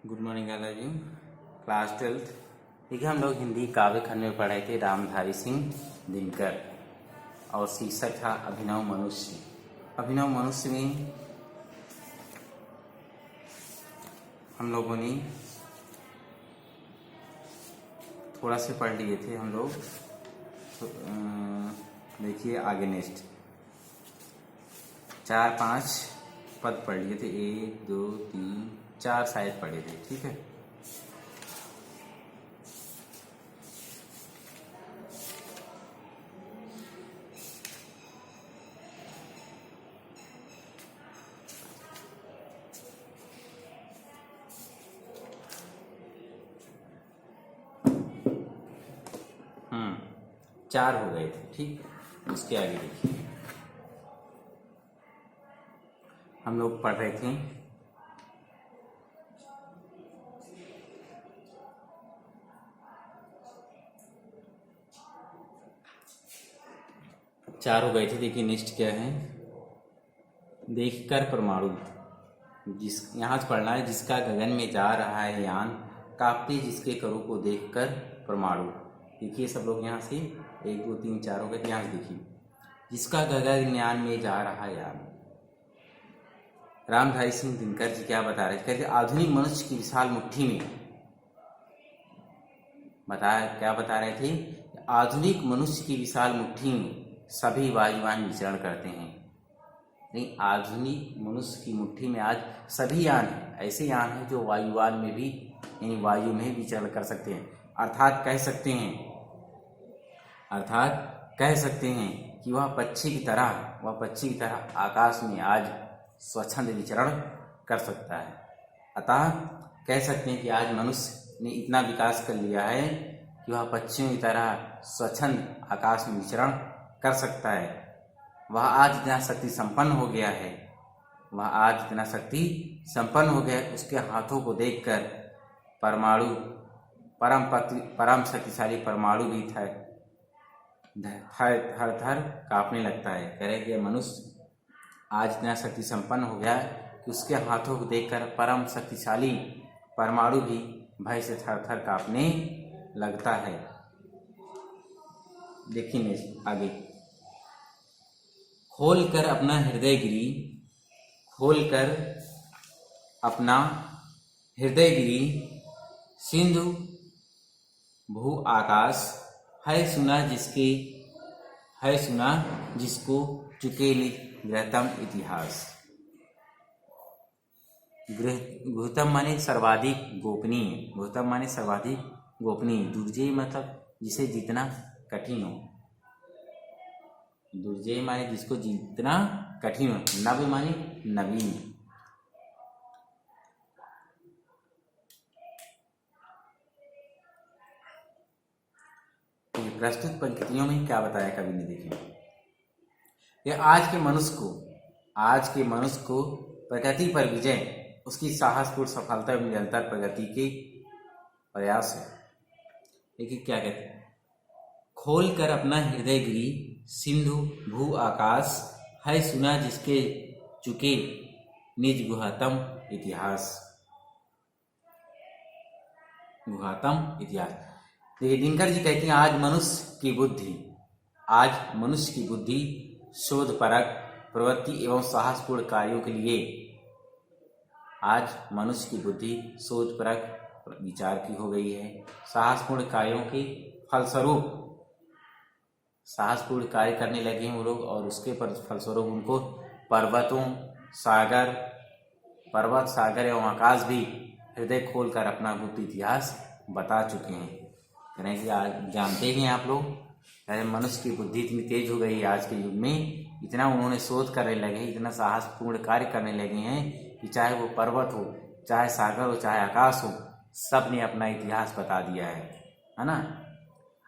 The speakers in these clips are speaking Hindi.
Good morning all of you. Class 12। देखिए, हम लोग हिंदी काव्य खंड में पढ़े थे रामधारी सिंह दिनकर और शीर्षक था अभिनव मनुष्य। अभिनव मनुष्य में हम लोगों ने थोड़ा से पढ़ लिए थे हम लोग। तो, देखिए आगे नेक्स्ट 4-5 पद पढ़ लिए थे, 1 2 3 4 शायद पढ़े थे। ठीक है, हम्म 4 हो गए थे। ठीक, उसके आगे देखिए हम लोग पढ़ रहे थे चार हो गए थे। देखिए नेक्स्ट क्या है, देखकर परमाणु। जिस यहाँ से पढ़ना है, जिसका गगन में जा रहा है यान, कांपते जिसके करों को देखकर परमाणु। देखिए सब लोग यहाँ से 1 2 3 4 हो गए। यहाँ से देखिए, जिसका गगनयान में जा रहा यान। रामधारी सिंह दिनकर जी क्या बता रहे थे? कहते आधुनिक मनुष्य की विशाल मुट्ठी में क्या बता रहे थे? आधुनिक मनुष्य की विशाल मुट्ठी में सभी वायुयान विचरण करते हैं। नहीं, आधुनिक मनुष्य की मुट्ठी में आज सभी यान हैं, ऐसे यान हैं जो वायुयान में भी यानी वायु में विचरण कर सकते हैं। अर्थात कह सकते हैं कि वह पक्षी की तरह आकाश में आज स्वच्छंद विचरण कर सकता है। अतः कह सकते हैं कि आज मनुष्य ने इतना विकास कर लिया है कि वह पक्षियों की तरह स्वच्छंद आकाश में विचरण कर सकता है। वह आज इतना शक्ति संपन्न हो गया है, उसके हाथों को देखकर परमाणु परम शक्तिशाली परमाणु भी थर कांपने लगता है। कह रहे कि मनुष्य आज इतना शक्ति संपन्न हो गया है कि उसके हाथों को देखकर परम शक्तिशाली परमाणु भी भय से थर थर कांपने लगता है। देखिए आगे, खोल कर अपना हृदय गिरी सिंधु भू आकाश, है सुना जिसको चुके गृहतम इतिहास। गृहतम माने सर्वाधिक गोपनीय। दुर्जेय मतलब जिसे जीतना कठिन हो। दुर्जेय माने जिसको जीतना कठिन हो। नव माने नवीन। प्रस्तुत पंक्तियों में क्या बताया कवि ने? देखिए, यह आज के मनुष्य को प्रकृति पर विजय, उसकी साहसपूर्ण सफलता एवं निरंतर प्रगति के प्रयास है। देखिए क्या कहते हैं, खोल कर अपना हृदय गिरी सिंधु भू आकाश, है सुना जिसके चुके निज गुहातम इतिहास। देखिए दिनकर जी कहते हैं आज मनुष्य की बुद्धि शोधपरक प्रवृत्ति एवं साहसपूर्ण कार्यों के लिए, आज मनुष्य की बुद्धि शोधपरक विचार की हो गई है। साहसपूर्ण कार्यों के फलस्वरूप साहसपूर्ण कार्य करने लगे हैं वो लोग, और उसके फलस्वरूप उनको पर्वत सागर एवं आकाश भी हृदय खोलकर अपना गुप्त इतिहास बता चुके हैं। कह रहे हैं कि आज जानते हैं आप लोग, मनुष्य की बुद्धि इतनी तेज हो गई है आज के युग में, इतना उन्होंने शोध करने लगे हैं, इतना साहसपूर्ण कार्य करने लगे हैं कि चाहे वो पर्वत हो, चाहे सागर हो, चाहे आकाश हो, सब ने अपना इतिहास बता दिया है ना।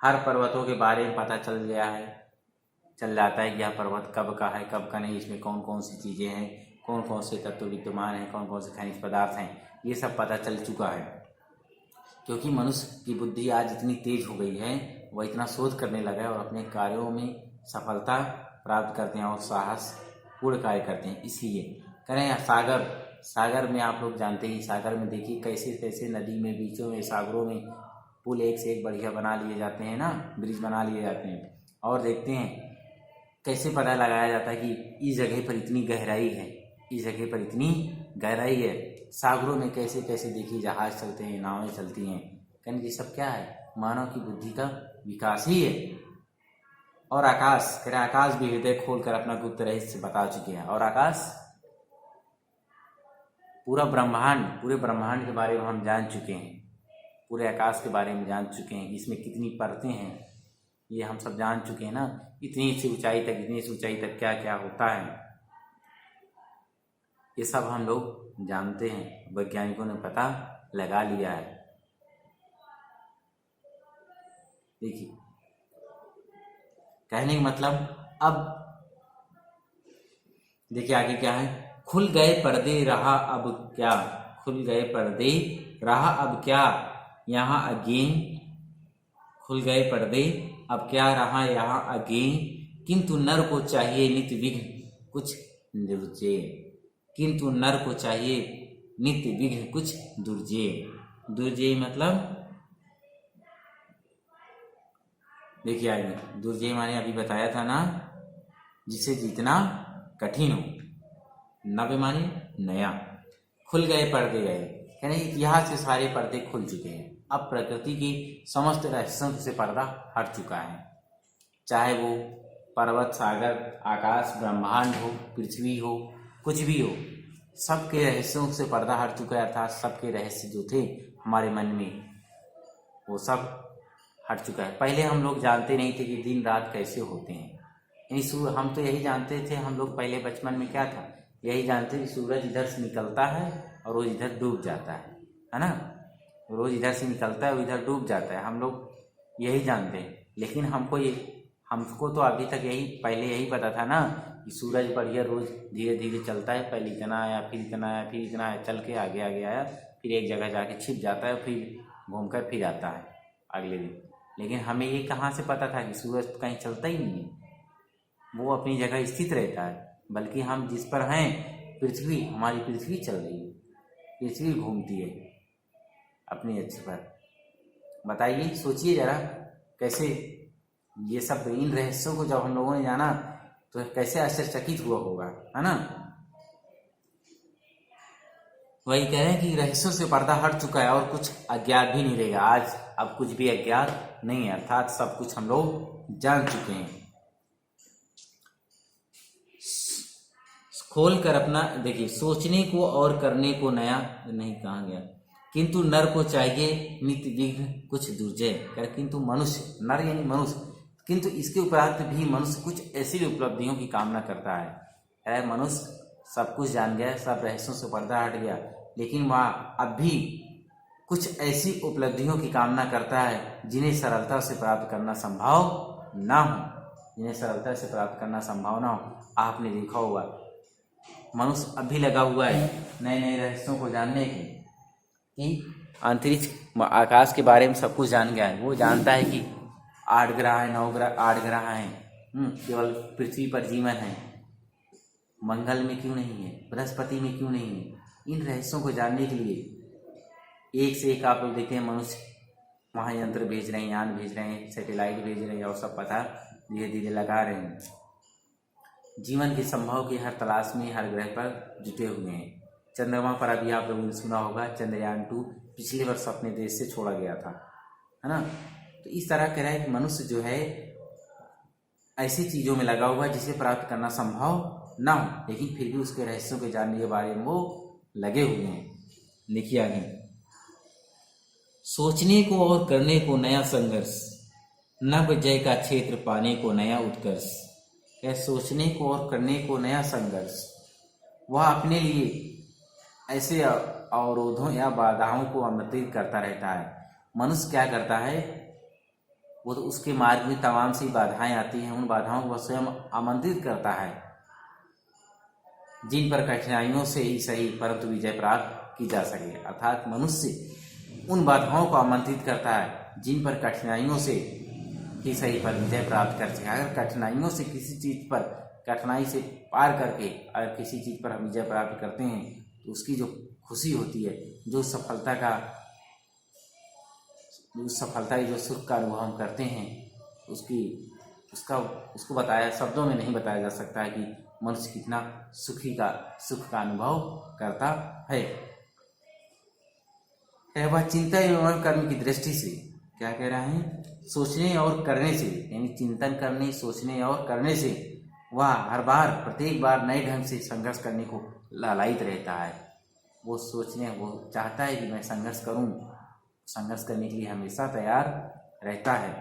हर पर्वतों के बारे में पता चल जाता है कि यह पर्वत कब का है, कब का नहीं, इसमें कौन कौन सी चीज़ें हैं, कौन कौन से तत्व विद्यमान हैं, कौन कौन से खनिज पदार्थ हैं, ये सब पता चल चुका है। क्योंकि मनुष्य की बुद्धि आज इतनी तेज हो गई है, वह इतना शोध करने लगा है और अपने कार्यों में सफलता प्राप्त करते हैं और साहसपूर्ण कार्य करते हैं। इसलिए कह रहे हैं सागर में आप लोग जानते ही, सागर में देखिए कैसे कैसे नदी में, बीचों में, सागरों में पुल एक से एक बढ़िया बना लिए जाते हैं ना, ब्रिज बना लिए जाते हैं। और देखते हैं कैसे पता लगाया जाता है कि इस जगह पर इतनी गहराई है, इस जगह पर इतनी गहराई है। सागरों में कैसे कैसे देखिए जहाज चलते हैं, नावें चलती हैं। कहने ये सब क्या है? मानव की बुद्धि का विकास ही है। और आकाश, कह रहे आकाश भी हृदय खोलकर अपना गुप्त रहस्य बता चुके हैं। और आकाश पूरे ब्रह्मांड के बारे में हम जान चुके हैं, पूरे आकाश के बारे में जान चुके हैं, इसमें कितनी परतें हैं ये हम सब जान चुके हैं ना। इतनी सी ऊंचाई तक क्या क्या होता है ये सब हम लोग जानते हैं, वैज्ञानिकों ने पता लगा लिया है। देखिए कहने का मतलब, अब देखिए आगे क्या है, खुल गए पर्दे रहा अब क्या, खुल गए पर्दे रहा अब क्या यहाँ अगेन, खुल गए पर्दे अब क्या रहा यहाँ अगेन, किंतु नर को चाहिए नित्य विघ्न कुछ दुर्जे, किंतु नर को चाहिए नित्य विघ्न कुछ दुर्जे। दुर्जे मतलब देखिए आगे, दुर्जय माने अभी बताया था ना, जिसे जीतना कठिन हो। नव्य माने नया। खुल गए पर्दे गए, यानी इतिहास के सारे पर्दे खुल चुके हैं। अब प्रकृति की समस्त रहस्यों से पर्दा हट चुका है। चाहे वो पर्वत, सागर, आकाश, ब्रह्मांड हो, पृथ्वी हो, कुछ भी हो, सबके रहस्यों से पर्दा हट चुका है। अर्थात सबके रहस्य जो थे हमारे मन में वो सब हट चुका है। पहले हम लोग जानते नहीं थे कि दिन रात कैसे होते हैं। हम तो यही जानते थे, हम लोग पहले बचपन में क्या था, यही जानते कि सूरज इधर से निकलता है और रोज इधर डूब जाता है ना। रोज इधर से निकलता है और इधर डूब जाता है, हम लोग यही जानते हैं। लेकिन हमको तो अभी तक पहले यही पता था ना कि सूरज बढ़िया रोज धीरे धीरे चलता है, पहले इतना आया, फिर इतना आया, फिर इतना आया, चल के आगे आगे आया, फिर एक जगह जाके छिप जाता है, फिर घूमकर फिर आता है अगले दिन। लेकिन हमें ये कहाँ से पता था कि सूरज तो कहीं चलता ही नहीं है, वो अपनी जगह स्थित रहता है। बल्कि हम जिस पर हैं, पृथ्वी, हमारी पृथ्वी चल रही है, पृथ्वी घूमती है अपनी अक्ष पर। बताइए, सोचिए जरा, कैसे ये सब इन रहस्यों को जब हम लोगों ने जाना तो कैसे आश्चर्यचकित हुआ होगा, है ना। वही कह रहे हैं कि रहस्यों से पर्दा हट चुका है और कुछ अज्ञात भी नहीं रहेगा। आज अब कुछ भी अज्ञात नहीं है, अर्थात सब कुछ हम लोग जान चुके हैं। खोल कर अपना देखिए, सोचने को और करने को नया नहीं कहा गया, किंतु नर को चाहिए नित्य विघ्न कुछ दुर्जय। किंतु मनुष्य, नर यानी मनुष्य, किंतु इसके उपरांत भी मनुष्य कुछ ऐसी उपलब्धियों की कामना करता है। मनुष्य सब कुछ जान गया, सब रहस्यों से पर्दा हट गया, लेकिन वह अब भी कुछ ऐसी उपलब्धियों की कामना करता है जिन्हें सरलता से प्राप्त करना संभव ना हो, जिन्हें सरलता से प्राप्त करना संभव ना हो। आपने देखा होगा मनुष्य अभी लगा हुआ है नए नए रहस्यों को जानने की, कि अंतरिक्ष आकाश के बारे में सब कुछ जान गया है। वो जानता है कि 8 ग्रह है, 9 ग्रह, 8 ग्रह हैं, केवल पृथ्वी पर जीवन है, मंगल में क्यों नहीं है, बृहस्पति में क्यों नहीं है। इन रहस्यों को जानने के लिए एक से एक आप लोग देखते हैं मनुष्य वहाँ यंत्र भेज रहे हैं, यान भेज रहे हैं, सैटेलाइट भेज रहे हैं और सब पता धीरे धीरे लगा रहे हैं। जीवन के संभव की हर तलाश में हर ग्रह पर जुटे हुए हैं। चंद्रमा पर अभी आप लोगों ने सुना होगा चंद्रयान 2 पिछले वर्ष अपने देश से छोड़ा गया था, है ना। तो इस तरह कह रहा है कि मनुष्य जो है ऐसी चीज़ों में लगा हुआ है जिसे प्राप्त करना संभव ना हो, लेकिन फिर भी उसके रहस्यों के जानने के बारे में वो लगे हुए हैं। देखिए आगे, सोचने को और करने को नया संघर्ष, नव जय का क्षेत्र पाने को नया उत्कर्ष। क्या सोचने को और करने को नया संघर्ष, वह अपने लिए ऐसे अवरोधों या बाधाओं को आमंत्रित करता रहता है। मनुष्य क्या करता है, वो तो उसके मार्ग में तमाम सी बाधाएं आती हैं, उन बाधाओं को स्वयं आमंत्रित करता है, जिन पर कठिनाइयों से ही सही परंतु विजय प्राप्त की जा सके। अर्थात मनुष्य उन बाधाओं को आमंत्रित करता है जिन पर कठिनाइयों से ही सही पर विजय प्राप्त कर सके। अगर कठिनाइयों से किसी चीज़ पर, कठिनाई से पार करके अगर किसी चीज़ पर हम विजय प्राप्त करते हैं तो उसकी जो खुशी होती है, जो सफलता की जो सुख का अनुभव हम करते हैं, उसको बताया शब्दों में नहीं बताया जा सकता है कि मनुष्य कितना सुख का अनुभव करता है। वह चिंतन एवं कर्म की दृष्टि से क्या कह रहा है, सोचने और करने से, यानी चिंतन करने, सोचने और करने से वह हर बार प्रत्येक बार नए ढंग से संघर्ष करने को लालायित रहता है। वो चाहता है कि मैं संघर्ष करूं, संघर्ष करने के लिए हमेशा तैयार रहता है।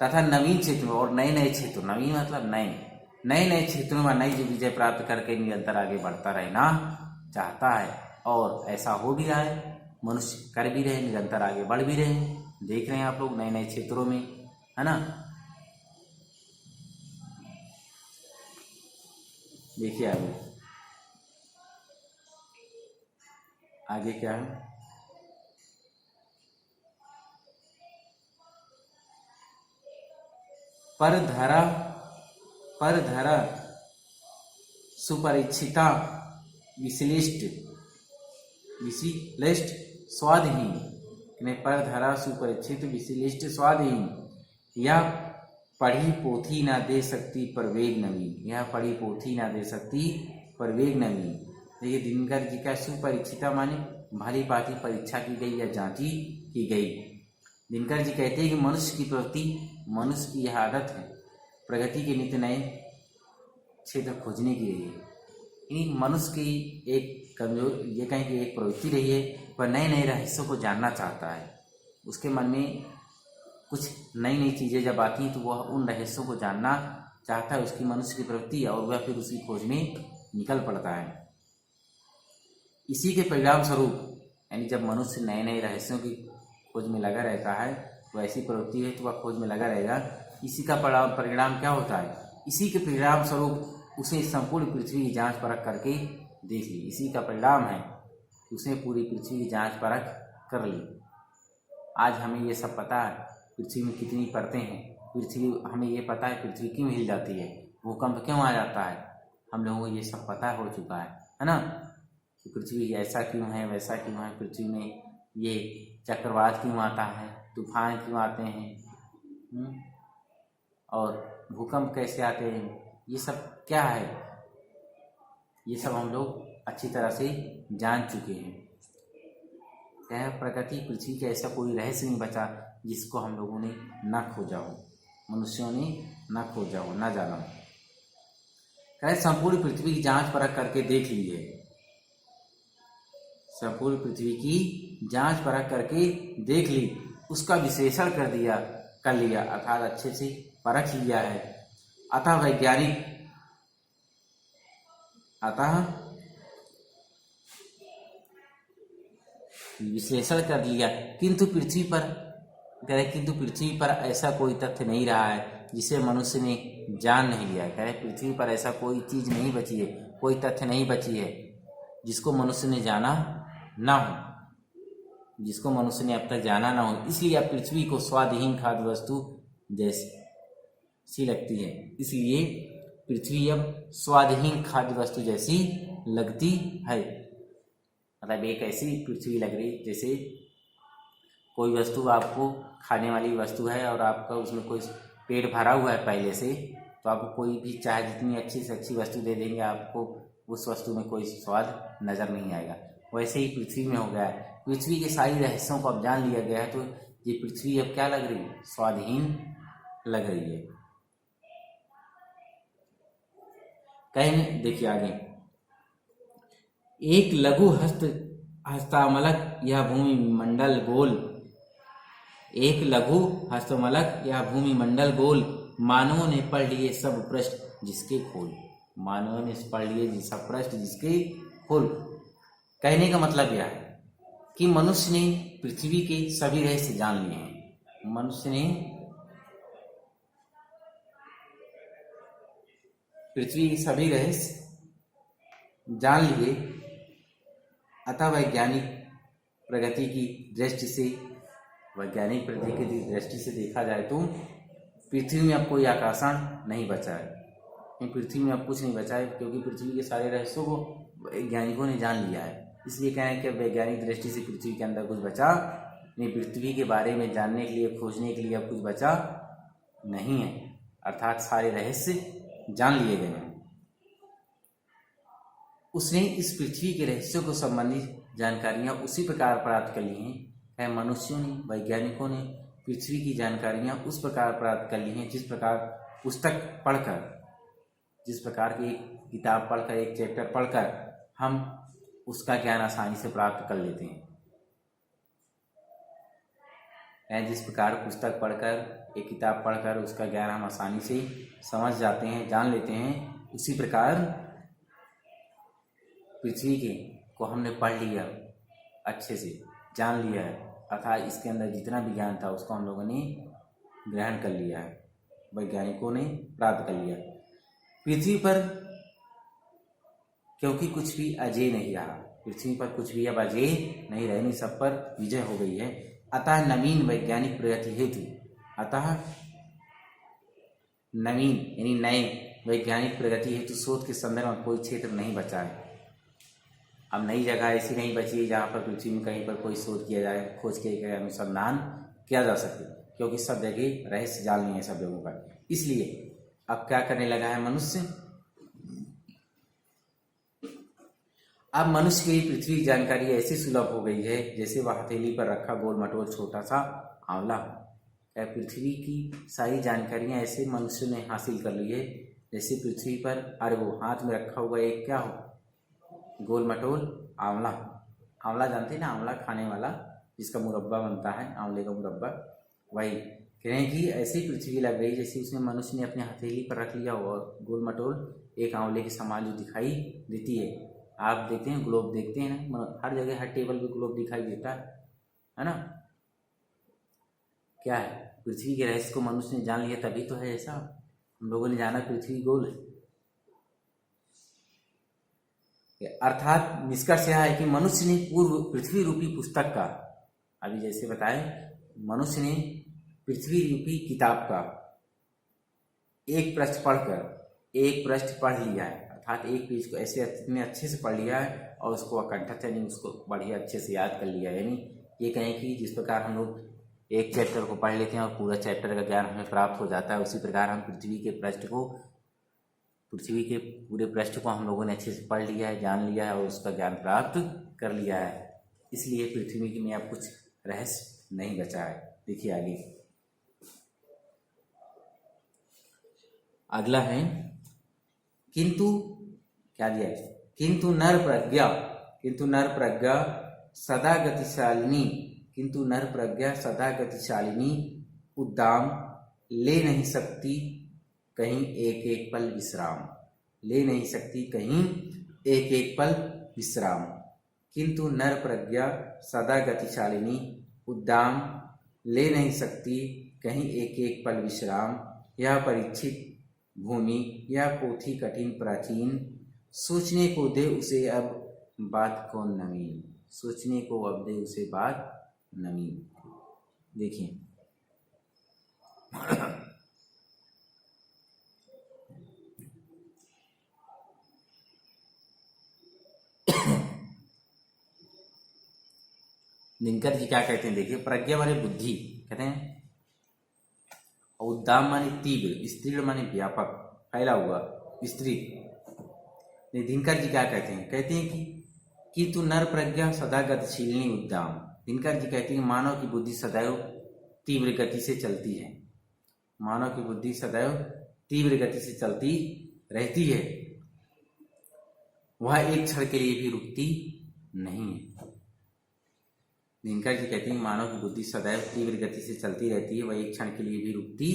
तथा नवीन क्षेत्रों और नए क्षेत्रों, नवीन मतलब नए क्षेत्रों में नई विजय प्राप्त करके निरंतर आगे बढ़ता रहना चाहता है। और ऐसा हो भी रहा है, मनुष्य कर भी रहे, निरंतर आगे बढ़ भी रहे। देख रहे हैं आप लोग नए क्षेत्रों में, है ना। देखिए आगे क्या है, परधरा सुपरीक्षिता विश्लिष्ट स्वादहीन, परधरा सुपरीक्षित विश्लिष्ट स्वादहीन, या पढ़ी पोथी ना दे सकती पर वेग नवीन, यह पढ़ी पोथी ना दे सकती पर वेग नवीन। देखिए दिनकर जी का सुपरीक्षिता माने भाली भांति परीक्षा की गई या जांची की गई। दिनकर जी कहते हैं कि मनुष्य की प्रवृत्ति, मनुष्य की यह आदत है प्रगति के नित्य नए क्षेत्र खोजने की रही है। मनुष्य की एक कमजोर, ये कहें कि एक प्रवृत्ति रही है, वह नए रहस्यों को जानना चाहता है। उसके मन में कुछ नई चीज़ें जब आती हैं तो वह उन रहस्यों को जानना चाहता है, उसकी मनुष्य की प्रवृत्ति, और वह फिर उसकी खोज में निकल पड़ता है। इसी के परिणाम स्वरूप, यानी जब मनुष्य नए रहस्यों की खोज में लगा रहता है, तो ऐसी प्रवृत्ति है तो वह खोज में लगा रहेगा। इसी का परिणाम क्या होता है, इसी के परिणाम स्वरूप उसने संपूर्ण पृथ्वी की जांच परख करके देख ली। इसी का परिणाम है कि उसने पूरी पृथ्वी की जांच परख कर ली। आज हमें ये सब पता है पृथ्वी में कितनी परतें हैं, हमें ये पता है पृथ्वी क्यों हिल जाती है, भूकंप क्यों आ जाता है, हम लोगों को ये सब पता हो चुका है ना, कि पृथ्वी ऐसा क्यों है, वैसा क्यों है, पृथ्वी में ये चक्रवात क्यों आता है, तूफान क्यों आते हैं, और भूकंप कैसे आते हैं, ये सब क्या है, ये सब हम लोग अच्छी तरह से जान चुके हैं। क्या प्रकृति पृथ्वी का ऐसा कोई रहस्य नहीं बचा जिसको हम लोगों ने ना खोजा हो, मनुष्यों ने ना खोजा हो, ना जाना हो। क्या संपूर्ण पृथ्वी की जांच परख करके देख लीजिए, संपूर्ण पृथ्वी की जांच परख करके देख ली, उसका विश्लेषण कर लिया अर्थात अच्छे से परख लिया है। अतः विश्लेषण कर लिया, किंतु पृथ्वी पर ऐसा कोई तथ्य नहीं रहा है जिसे मनुष्य ने जान नहीं लिया। कह रहे पृथ्वी पर ऐसा कोई चीज नहीं बची है, कोई तथ्य नहीं बची है जिसको मनुष्य ने जाना ना हो, जिसको मनुष्य ने अब तक जाना ना हो। इसलिए अब पृथ्वी को स्वादहीन खाद्य वस्तु जैसी लगती है, इसलिए पृथ्वी अब स्वादहीन खाद्य वस्तु जैसी लगती है। मतलब एक ऐसी पृथ्वी लग रही जैसे कोई वस्तु आपको खाने वाली वस्तु है और आपका उसमें कोई पेट भरा हुआ है पहले से, तो आपको कोई भी चाहे जितनी अच्छी से अच्छी वस्तु दे देंगे, आपको उस वस्तु में कोई स्वाद नज़र नहीं आएगा। वैसे ही पृथ्वी में हो गया है, पृथ्वी के सारी रहस्यों को अब जान लिया गया है, तो ये पृथ्वी अब क्या लग रही है, स्वादहीन लग रही है। कहीं देखिए आगे, एक लघु हस्तामलक यह भूमि मंडल गोल, एक लघु हस्तमलक यह भूमि मंडल गोल, मानवों ने पढ़ लिए सब पृष्ठ जिसके खोल, मानवों ने पढ़ लिए सब पृष्ठ जिसके खोल। कहने का मतलब यह है कि मनुष्य ने पृथ्वी के सभी रहस्य जान लिए हैं, मनुष्य ने पृथ्वी के सभी रहस्य जान लिए। अतः वैज्ञानिक प्रगति की दृष्टि से, वैज्ञानिक प्रगति की दृष्टि से देखा जाए तो पृथ्वी में अब कोई आकर्षण नहीं बचा है, कहीं पृथ्वी में अब कुछ नहीं बचा है, क्योंकि पृथ्वी के सारे रहस्यों को वैज्ञानिकों ने जान लिया है। इसलिए कह रहे हैं कि वैज्ञानिक दृष्टि से पृथ्वी के अंदर कुछ बचा नहीं, पृथ्वी के बारे में जानने के लिए, खोजने के लिए अब कुछ बचा नहीं है, अर्थात सारे रहस्य जान लिए गए हैं। उसने इस पृथ्वी के रहस्यों को संबंधित जानकारियां उसी प्रकार प्राप्त कर ली हैं। मनुष्यों ने, वैज्ञानिकों ने पृथ्वी की जानकारियां उस प्रकार प्राप्त कर ली हैं जिस प्रकार पुस्तक पढ़कर, जिस प्रकार की एक किताब पढ़कर, एक चैप्टर पढ़कर हम उसका ज्ञान आसानी से प्राप्त कर लेते हैं। जिस प्रकार पुस्तक पढ़कर, एक किताब पढ़कर उसका ज्ञान हम आसानी से समझ जाते हैं, जान लेते हैं, उसी प्रकार पृथ्वी के को हमने पढ़ लिया, अच्छे से जान लिया है, अर्थात इसके अंदर जितना भी ज्ञान था उसको हम लोगों ने ग्रहण कर लिया है, वैज्ञानिकों ने प्राप्त कर लिया। पृथ्वी पर क्योंकि कुछ भी अजेय नहीं रहा, पृथ्वी पर कुछ भी अब अजेय नहीं रहनी, सब पर विजय हो गई है। अतः नवीन वैज्ञानिक प्रगति हेतु, अतः नवीन यानी नए वैज्ञानिक प्रगति हेतु शोध के संदर्भ में कोई क्षेत्र नहीं बचा है। अब नई जगह ऐसी नहीं बची है जहाँ पर पृथ्वी में कहीं पर कोई शोध किया जाए, खोज के अनुसंधान किया जा सके, क्योंकि सब जगह रहस्य जाल नहीं है सब जगहों पर। इसलिए अब क्या करने लगा है मनुष्य, अब मनुष्य की पृथ्वी की जानकारी ऐसी सुलभ हो गई है जैसे वह हथेली पर रखा गोल मटोल छोटा सा आंवला। पृथ्वी की सारी जानकारियां ऐसे मनुष्य ने हासिल कर ली है जैसे पृथ्वी पर, अरे वो हाथ में रखा हुआ एक क्या हो, गोल मटोल आंवला। आंवला जानते हैं ना, आंवला खाने वाला जिसका मुरब्बा बनता है, आंवले का मुरब्बा, वही कह रहे हैं कि ऐसी पृथ्वी लग गई जैसे उसमें मनुष्य ने अपने हथेली पर रख लिया हो और गोल मटोल एक आंवले के समान जो दिखाई देती है। आप देखते हैं ग्लोब, देखते हैं ना, हर जगह हर टेबल पे ग्लोब दिखाई देता है ना। क्या है, पृथ्वी के रहस्य को मनुष्य ने जान लिया तभी तो है ऐसा, हम लोगों ने जाना पृथ्वी गोल है। अर्थात निष्कर्ष यह है कि मनुष्य ने पूर्व पृथ्वी रूपी पुस्तक का, अभी जैसे बताएं, मनुष्य ने पृथ्वी रूपी किताब का एक पृष्ठ पढ़ लिया है, अर्थात एक पेज को ऐसे इतने अच्छे से पढ़ लिया है और उसको अकंठा यानी उसको बढ़िया अच्छे से याद कर लिया है। यानी ये कहें कि जिस प्रकार हम लोग एक चैप्टर को पढ़ लेते हैं और पूरा चैप्टर का ज्ञान हमें प्राप्त हो जाता है, उसी प्रकार हम पृथ्वी के पूरे पृष्ठ को हम लोगों ने अच्छे से पढ़ लिया है, जान लिया है और उसका ज्ञान प्राप्त कर लिया है। इसलिए पृथ्वी में अब कुछ रहस्य नहीं बचा है। देखिए आगे अगला है, किंतु क्या दिया है, किंतु नर प्रज्ञा सदा गतिशालिनी उद्दाम ले नहीं सकती कहीं एक एक पल विश्राम, किंतु नर प्रज्ञा सदा गतिशालिनी उद्दाम ले नहीं सकती कहीं एक एक पल विश्राम। यह परीक्षित भूमि, यह पोथी कठिन प्राचीन, सोचने को दे उसे अब बात कौन नवीन, सोचने को अब दे उसे बात नवीन। देखिए दिनकर जी क्या कहते हैं, देखिए प्रज्ञा माने बुद्धि कहते हैं, उद्दाम माने तीव्र, विस्तीर्ण माने व्यापक, फैला हुआ, विस्तृत। दिनकर जी क्या कहते हैं, कि तू नर प्रज्ञा सदा गतिशीलिनी उद्दाम। दिनकर जी कहते हैं मानव की बुद्धि सदैव तीव्र गति से चलती है, मानव की बुद्धि सदैव तीव्र गति से चलती रहती है, वह एक क्षण के लिए भी रुकती नहीं है। दिनकर जी कहते हैं मानव की बुद्धि सदैव तीव्र गति से चलती रहती है, वह एक क्षण के लिए भी रुकती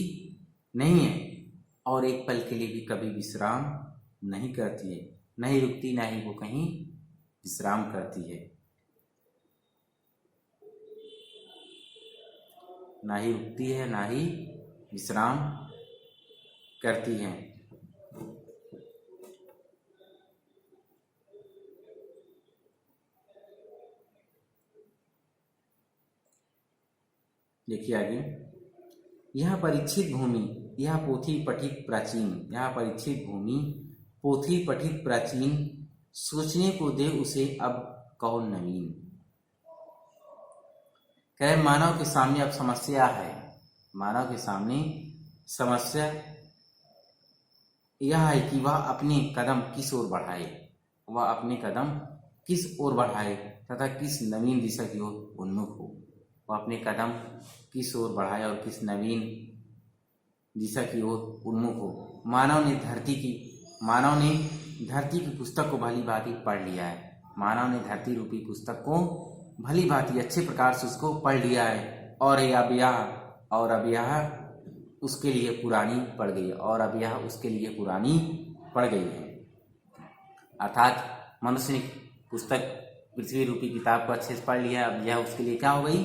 नहीं है और एक पल के लिए भी कभी विश्राम नहीं करती है, नहीं रुकती, ना ही वो कहीं विश्राम करती है, ना ही रुकती है ना ही विश्राम करती है। देखिए आगे, यह परीक्षित भूमि यह पोथी पठित प्राचीन, यह परीक्षित भूमि पोथी पठित प्राचीन, सोचने को दे उसे अब कौन नवीन। कह मानव के सामने अब समस्या है, मानव के सामने समस्या यह है कि वह अपने कदम किस ओर बढ़ाए, वह अपने कदम किस ओर बढ़ाए तथा किस नवीन दिशा की ओर उन्मुख हो। वह अपने कदम किस ओर बढ़ाए और किस नवीन दिशा की ओर उन्मुख हो। मानव ने धरती की पुस्तक को भली भांति पढ़ लिया है, मानव ने धरती रूपी पुस्तक को भली भांति अच्छे प्रकार से उसको पढ़ लिया है, और अब यह उसके लिए पुरानी पड़ गई, और अब यह उसके लिए पुरानी पड़ गई है। अर्थात मनुष्य ने पुस्तक पृथ्वी रूपी किताब को अच्छे से पढ़ लिया, अब यह उसके लिए क्या हो गई,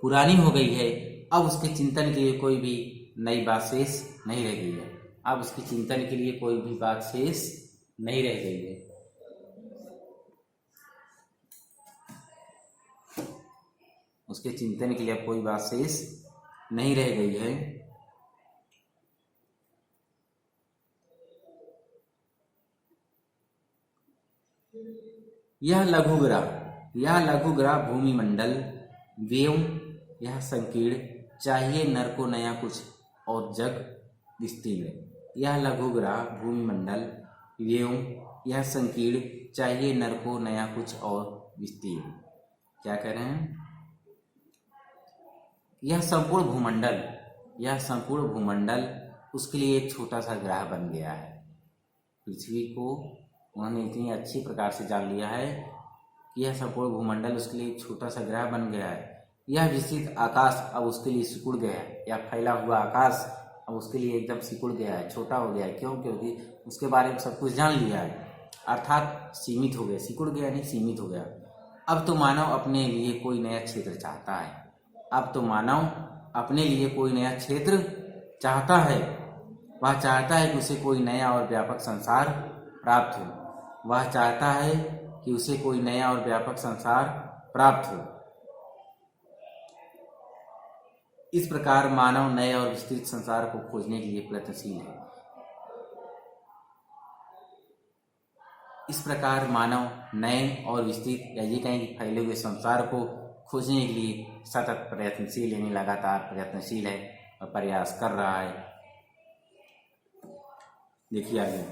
पुरानी हो गई है। अब उसके चिंतन के लिए कोई भी नई बात शेष नहीं रह गई है, अब उसके चिंतन के लिए कोई भी बात शेष नहीं रह गई है। उसके चिंतन के लिए अब कोई बात शेष नहीं रह गई है। यह लघुग्रह भूमि मंडल वेम यह संकीर्ण, चाहिए नर को नया कुछ और जग विस्तीर्ण। यह लघुग्रह भूमि मंडल वेम यह संकीर्ण, चाहिए नर को नया कुछ और विस्तीर्ण। क्या कह रहे हैं, यह संपूर्ण भूमंडल उसके लिए एक छोटा सा ग्रह बन गया है। पृथ्वी को उन्होंने इतनी अच्छी प्रकार से जान लिया है कि यह संपूर्ण भूमंडल उसके लिए एक छोटा सा ग्रह बन गया है। यह विस्तृत आकाश अब उसके लिए सिकुड़ गया है, यह फैला हुआ आकाश अब उसके लिए एकदम सिकुड़ गया है, छोटा हो गया है। क्यों? क्योंकि उसके बारे में सब कुछ जान लिया है, अर्थात सीमित हो गया, सिकुड़ गया नहीं, सीमित हो गया। अब तो मानव अपने लिए कोई नया क्षेत्र चाहता है, अब तो मानव अपने लिए कोई नया क्षेत्र चाहता है। वह चाहता है कि उसे कोई नया और व्यापक संसार प्राप्त हो, वह चाहता है कि उसे कोई नया और व्यापक संसार प्राप्त हो। इस प्रकार मानव नए और विस्तृत संसार को खोजने के लिए प्रयत्नशील है। इस प्रकार मानव नए और विस्तृत या ये कहें कि फैले हुए संसार को खोजने के लिए सतत प्रयत्नशील, यानी लगातार प्रयत्नशील है और प्रयास कर रहा है। देखिए आगे,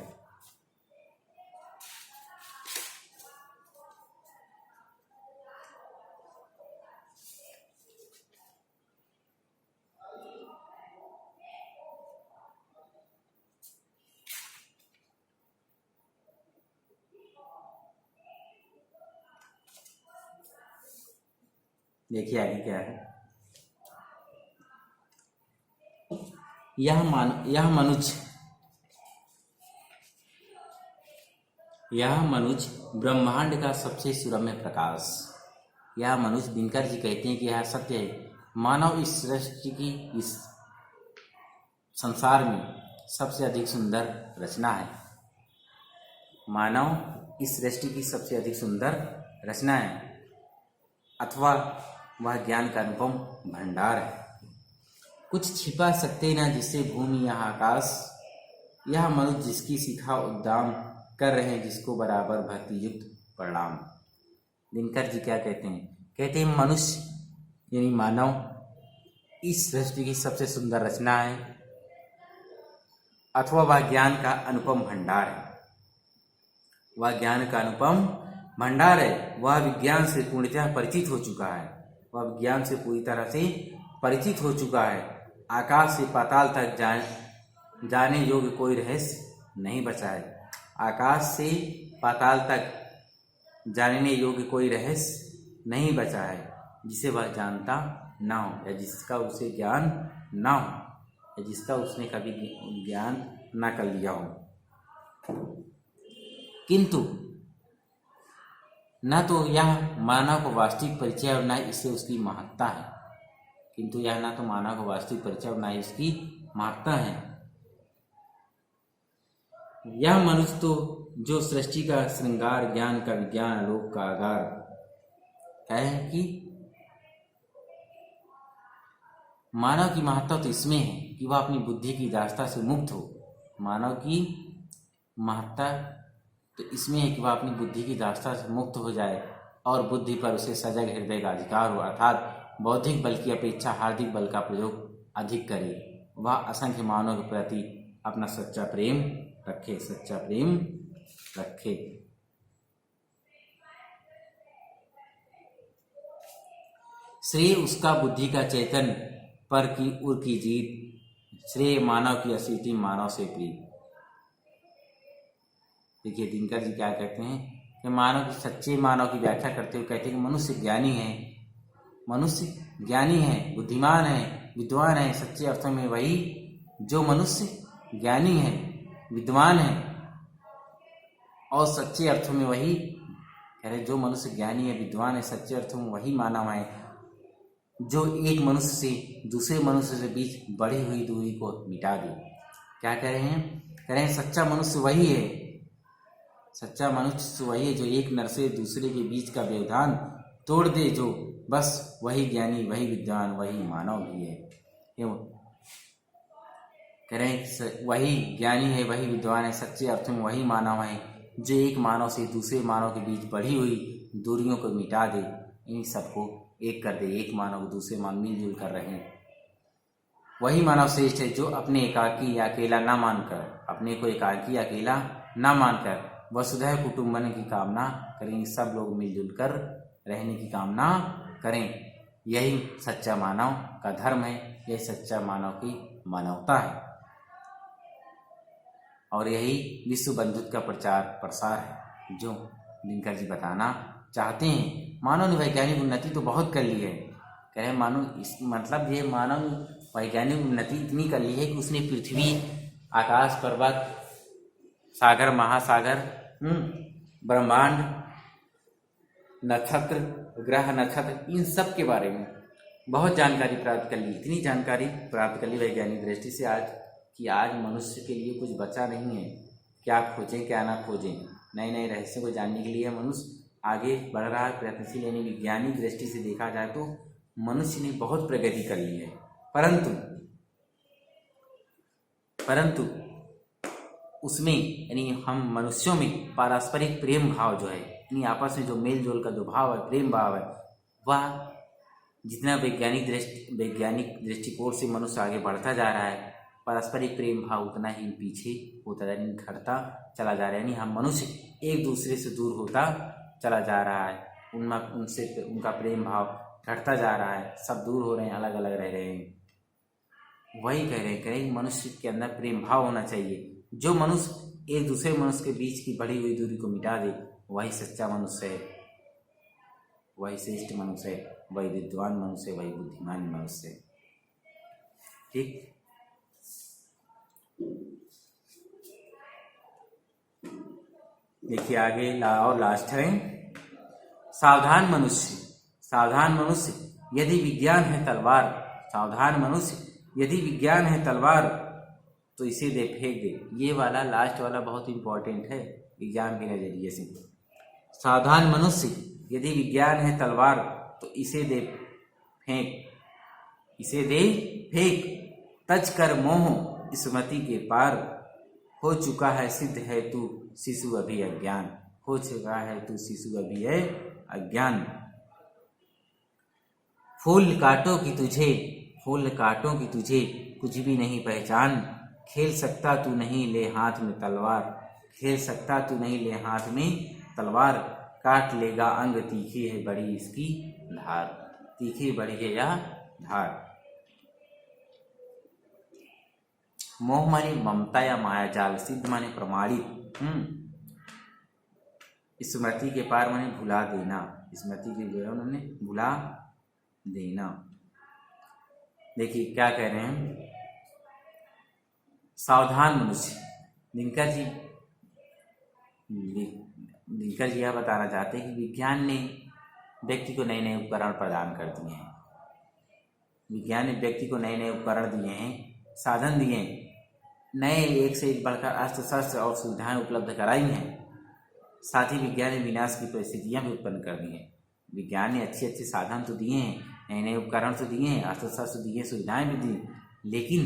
देखिए आगे क्या है। यह मनुज ब्रह्मांड का सबसे सुरम्य प्रकाश। यह मनुज, दिनकर जी कहते हैं कि यह सत्य है, मानव इस सृष्टि की, इस संसार में सबसे अधिक सुंदर रचना है। मानव इस सृष्टि की सबसे अधिक सुंदर रचना है, अथवा वह ज्ञान का अनुपम भंडार है। कुछ छिपा सकते ना जिससे भूमि यह आकाश, यह मनुष्य जिसकी शिखा उद्दाम कर रहे हैं, जिसको बराबर भक्ति युक्त प्रणाम। दिनकर जी क्या कहते हैं? कहते हैं मनुष्य यानी मानव इस सृष्टि की सबसे सुंदर रचना है, अथवा वह ज्ञान का अनुपम भंडार है। वह ज्ञान का अनुपम भंडार है, वह विज्ञान से पूर्णतः परिचित हो चुका है, वह विज्ञान से पूरी तरह से परिचित हो चुका है। आकाश से पाताल तक जाने योग्य कोई रहस्य नहीं बचा है। आकाश से पाताल तक जानने योग्य कोई रहस्य नहीं बचा है जिसे वह जानता ना हो, या जिसका उसे ज्ञान ना हो, या जिसका उसने कभी ज्ञान ना कर लिया हो। किंतु न तो यह मानव को वास्तविक परिचय और न इससे उसकी महत्ता है। किंतु यह न तो मानव को वास्तविक परिचय और न इसकी महत्ता है। यह मनुष्य तो जो सृष्टि का श्रृंगार, ज्ञान का विज्ञान, आलोक का आगार है कि मानव की महत्ता तो इसमें है कि वह अपनी बुद्धि की दास्ता से मुक्त हो। मानव की महत्ता तो इसमें है कि वह अपनी बुद्धि की दास्ता से मुक्त हो जाए और बुद्धि पर उसे सजग हृदय का अधिकार हो, अर्थात बौद्धिक बल की अपेक्षा हार्दिक बल का प्रयोग अधिक करे। वह असंख्य मानव के प्रति अपना सच्चा प्रेम रखे, सच्चा प्रेम रखे। श्रेय उसका बुद्धि का चैतन्य पर की उर की जीत, श्रेय मानव की असीति मानव से प्रीत। देखिए दिनकर जी क्या कहते हैं कि मानव की सच्चे मानव की व्याख्या करते हुए कहते हैं कि मनुष्य ज्ञानी है, मनुष्य ज्ञानी है, बुद्धिमान है, विद्वान है। सच्चे अर्थों में वही जो मनुष्य ज्ञानी है, विद्वान है, और सच्चे अर्थों में वही कह रहे जो मनुष्य ज्ञानी है, विद्वान है, सच्चे अर्थों में वही मानव है जो एक मनुष्य से दूसरे मनुष्य से बीच बढ़ी हुई दूरी को मिटा दे। क्या कह रहे हैं? कह रहे हैं सच्चा मनुष्य वही है, सच्चा मनुष्य वही है जो एक नर से दूसरे के बीच का व्यवधान तोड़ दे, जो बस वही ज्ञानी, वही विद्वान, वही मानव भी है। कह रहे हैं वही ज्ञानी है, वही विद्वान है, सच्चे अर्थों में वही मानव है जो एक मानव से दूसरे मानव के बीच बढ़ी हुई दूरियों को मिटा दे, इन सबको एक कर दे, एक मानव दूसरे मानव मिलजुल कर रहे। वही मानव श्रेष्ठ है जो अपने एकाकी या अकेला न मानकर, अपने को एकाकी अकेला न मानकर वसुधैव कुटुंबन की कामना करें, सब लोग मिलजुल कर रहने की कामना करें। यही सच्चा मानव का धर्म है, यही सच्चा मानव की मानवता है, और यही विश्व बंधुत्व का प्रचार प्रसार है जो दिनकर जी बताना चाहते हैं। मानव ने वैज्ञानिक उन्नति तो बहुत कर ली है, कह रहे मानव इस मतलब ये मानव वैज्ञानिक उन्नति इतनी कर ली है कि उसने पृथ्वी, आकाश, पर्वत, सागर, महासागर, ब्रह्मांड, नक्षत्र, ग्रह, नक्षत्र, इन सब के बारे में बहुत जानकारी प्राप्त कर ली। इतनी जानकारी प्राप्त कर ली वैज्ञानिक दृष्टि से आज कि आज मनुष्य के लिए कुछ बचा नहीं है। क्या खोजें क्या ना खोजें, नए नए रहस्यों को जानने के लिए मनुष्य आगे बढ़ रहा है, प्रयत्नशील। यानी वैज्ञानिक दृष्टि से देखा जाए तो मनुष्य ने बहुत प्रगति कर ली है, परंतु उसमें यानी हम मनुष्यों में पारस्परिक प्रेम भाव जो है, यानी आपस में जो मेल जोल का जो भाव है, प्रेम भाव है, वह जितना वैज्ञानिक दृष्टिकोण से मनुष्य आगे बढ़ता जा रहा है, पारस्परिक प्रेम भाव उतना ही पीछे होता जा रहा है, घटता चला जा रहा है। यानी हम मनुष्य एक दूसरे से दूर होता चला जा रहा है, उनका प्रेम भाव घटता जा रहा है, सब दूर हो रहे हैं, अलग अलग रह रहे हैं। वही कह रहे हैं मनुष्य के अंदर प्रेम भाव होना चाहिए। जो मनुष्य एक दूसरे मनुष्य के बीच की बढ़ी हुई दूरी को मिटा दे, वही सच्चा मनुष्य है, वही श्रेष्ठ मनुष्य है, वही विद्वान मनुष्य, वही बुद्धिमान मनुष्य है। ठीक, देखिए आगे और लास्ट है सावधान मनुष्य। सावधान मनुष्य यदि विज्ञान है तलवार, सावधान मनुष्य यदि विज्ञान है तलवार तो इसे दे फेंक दे। ये वाला लास्ट वाला बहुत इंपॉर्टेंट है विज्ञान के नजरिए से। सावधान मनुष्य यदि विज्ञान है तलवार तो इसे दे फेंक, इसे दे फेंक, तज कर मोह स्मृति के पार, हो चुका है सिद्ध है तू शिशु अभी अज्ञान, हो चुका है तू शिशु अभी है अज्ञान। फूल कांटों की तुझे, फूल कांटों की तुझे कुछ भी नहीं पहचान, खेल सकता तू नहीं ले हाथ में तलवार, खेल सकता तू नहीं ले हाथ में तलवार, काट लेगा अंग तीखी है बड़ी इसकी धार, तीखी बड़ी है यह धार। मोह माने ममता या माया जाल, सिद्ध माने प्रमाणित, स्मृति के पार माने भुला देना, स्मृति के जो है उन्होंने भुला देना। देखिए क्या कह रहे हैं सावधान मनुष्य। दिनकर जी यह बताना चाहते हैं कि विज्ञान ने व्यक्ति को नए नए उपकरण प्रदान कर दिए हैं, विज्ञान ने व्यक्ति को नए नए उपकरण दिए हैं, साधन दिए हैं, नए एक से एक बढ़कर अस्त्र शस्त्र और सुविधाएं उपलब्ध कराई हैं। साथ ही विज्ञान ने विनाश की परिस्थितियां भी उत्पन्न कर दी हैं। विज्ञान ने अच्छे अच्छे साधन तो दिए हैं, नए नए उपकरण तो दिए हैं, अस्त्र शस्त्र दिए, सुविधाएं भी दी, लेकिन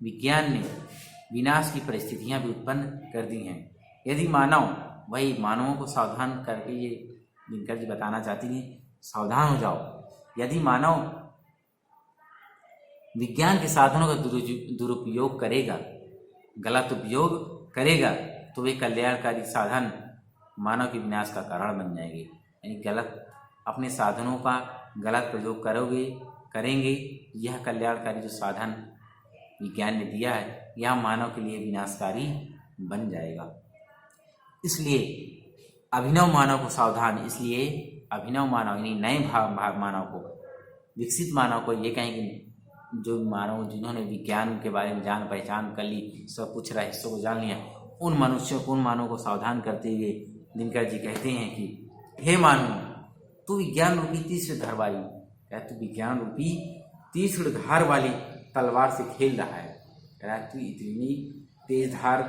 विज्ञान ने विनाश की परिस्थितियां भी उत्पन्न कर दी हैं। यदि मानव, वही मानवों को सावधान करके ये दिनकर जी बताना चाहती हैं, सावधान हो जाओ। यदि मानव विज्ञान के साधनों का दुरुपयोग करेगा, गलत उपयोग करेगा, तो वे कल्याणकारी साधन मानव के विनाश का कारण बन जाएंगे। यानी गलत अपने साधनों का गलत प्रयोग करेंगे, यह कल्याणकारी जो साधन विज्ञान ने दिया है, यह मानव के लिए विनाशकारी बन जाएगा। इसलिए अभिनव मानव को सावधान, इसलिए अभिनव मानव यानी नए मानव को, विकसित मानव को ये कहेंगे, जो मानव जिन्होंने विज्ञान के बारे में जान पहचान कर ली, सब कुछ रहस्यों को जान लिया, उन मनुष्यों को, उन मानव को सावधान करते हुए दिनकर जी कहते हैं कि हे मानव, तू विज्ञान रूपी तीक्ष्ण धार वाली, तू विज्ञान रूपी तीक्ष्ण धार वाली तलवार से खेल रहा है। तू इतनी तेज धार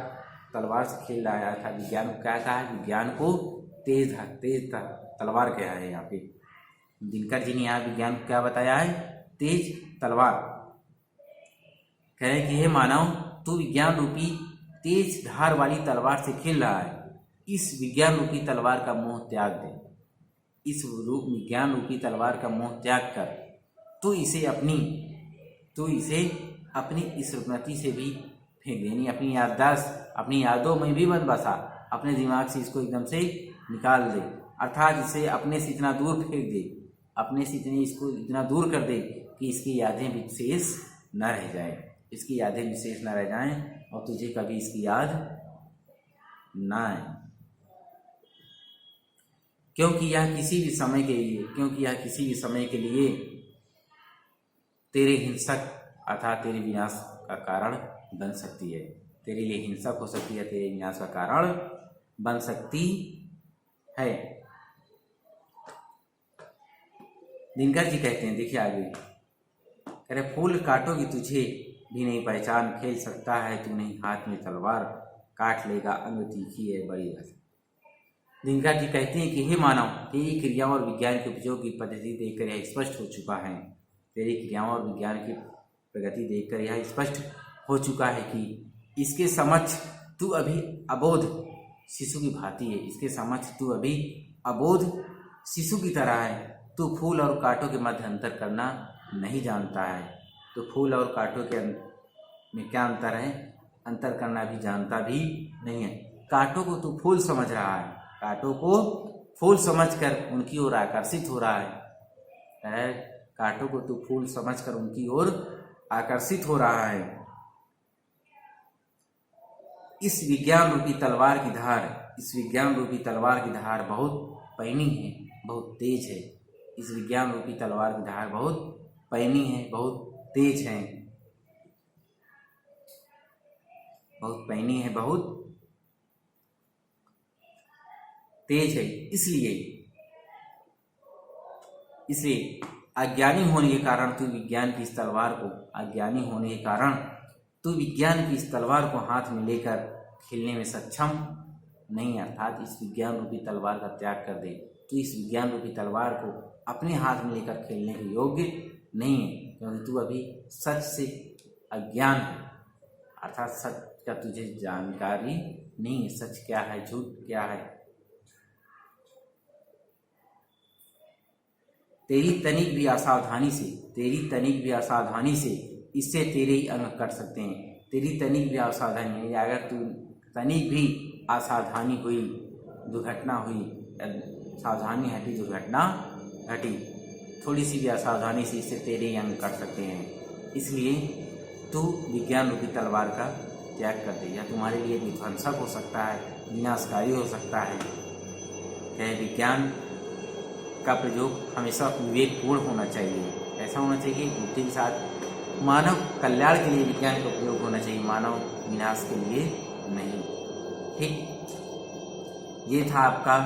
तलवार से खेल रहा है। था विज्ञान को क्या कहा है? विज्ञान को तेज तलवार कहा है। यहाँ पे दिनकर जी ने यहाँ विज्ञान को क्या बताया है? तेज तलवार। कह रहे कि हे मानव, तू विज्ञान रूपी तेज धार वाली तलवार से खेल रहा है। इस विज्ञान रूपी तलवार का मोह त्याग दे। इस विज्ञान रूपी तलवार का मोह त्याग कर तू इसे अपनी स्मृति से भी फेंक दे, यानी अपनी याददाश्त, अपनी यादों में भी मत बसा, अपने दिमाग से इसको एकदम से निकाल दे, अर्थात इसे अपने से इतना दूर फेंक दे, अपने से इसको इतना दूर कर दे कि इसकी यादें विशेष न रह जाए, इसकी यादें विशेष न रह जाएं और तुझे कभी इसकी याद ना आए, क्योंकि यह किसी भी समय के लिए तेरे हिंसक अर्थात तेरे विनाश का कारण बन सकती है। तेरे लिए हिंसक हो सकती है, तेरे विनाश का कारण बन सकती है। दिनकर जी कहते हैं, देखिए आगे कह रहे, फूल काटोगी तुझे भी नहीं पहचान, खेल सकता है तू नहीं हाथ में तलवार, काट लेगा अंग तीखी है बड़ी रस। दिनकर जी कहते हैं कि हे मानव, तेरी क्रियाओं और विज्ञान के उपयोग की पद्धति देखकर यह स्पष्ट हो चुका है, तेरी क्रियाओं और विज्ञान की प्रगति देखकर यह स्पष्ट हो चुका है कि इसके समक्ष तू अभी अबोध शिशु की भांति है। इसके समक्ष तू अभी अबोध शिशु की तरह है। तू फूल और कांटों के मध्य अंतर करना नहीं जानता है। तो फूल और कांटों के में क्या अंतर है? अंतर करना भी जानता भी नहीं है। कांटों को तू फूल समझ रहा है, कांटों को फूल समझकर उनकी ओर आकर्षित हो रहा है। कांटों को तू फूल समझकर उनकी ओर आकर्षित हो रहा है। इस विज्ञान रूपी तलवार की धार बहुत पैनी है, बहुत तेज है। इस विज्ञान रूपी तलवार की धार बहुत पैनी है, बहुत तेज है, बहुत पैनी है, बहुत तेज है। इसलिए अज्ञानी होने के कारण तू विज्ञान की इस तलवार को हाथ में लेकर खेलने में सक्षम नहीं, अर्थात इस विज्ञान रूपी तलवार का त्याग कर दे। तू इस विज्ञान रूपी तलवार को अपने हाथ में लेकर खेलने के योग्य नहीं है, क्योंकि तू अभी सच से अज्ञान है, अर्थात सच का तुझे जानकारी नहीं है। सच क्या है, झूठ क्या है। तेरी तनिक भी असावधानी से इससे तेरे ही अंग कट सकते हैं। तेरी तनिक भी असावधानी, अगर तू तनिक भी असावधानी हुई, दुर्घटना हुई, सावधानी हटी, दुर्घटना हटी, थोड़ी सी भी असावधानी से इससे तेरे ही अंग कट सकते हैं। इसलिए तू विज्ञान रूपी तलवार का त्याग कर दे, या तुम्हारे लिए विध्वंसक हो सकता है, विनाशकारी हो सकता है। विज्ञान का प्रयोग हमेशा विवेकपूर्ण होना चाहिए। ऐसा होना चाहिए बुद्धि के साथ, मानव कल्याण के लिए विज्ञान का प्रयोग होना चाहिए, मानव विनाश के लिए नहीं। ठीक, ये था आपका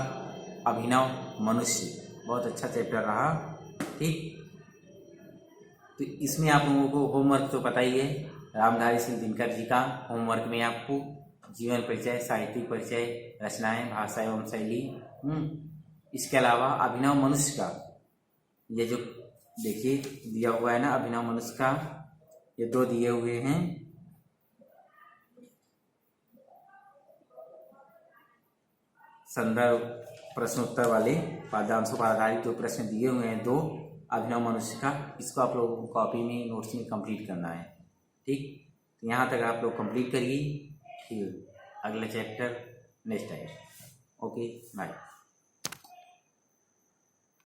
अभिनव मनुष्य, बहुत अच्छा चैप्टर रहा। ठीक, तो इसमें आप लोगों को होमवर्क तो पता ही है, रामधारी सिंह दिनकर जी का होमवर्क में आपको जीवन परिचय, साहित्यिक परिचय, रचनाएं, भाषा एवं शैली, इसके अलावा अभिनव मनुष्य का ये जो देखिए दिया हुआ है ना अभिनव मनुष्य का, ये 2 दिए हुए हैं। संदर्भ प्रश्नोत्तर वाले पाठ्यांशों पर आधारित 2 प्रश्न दिए हुए हैं 2 अभिनव मनुष्य का, इसको आप लोगों को कॉपी में नोट्स में कंप्लीट करना है। ठीक, तो यहाँ तक आप लोग कंप्लीट करिए, फिर अगला chapter next time. Okay bye.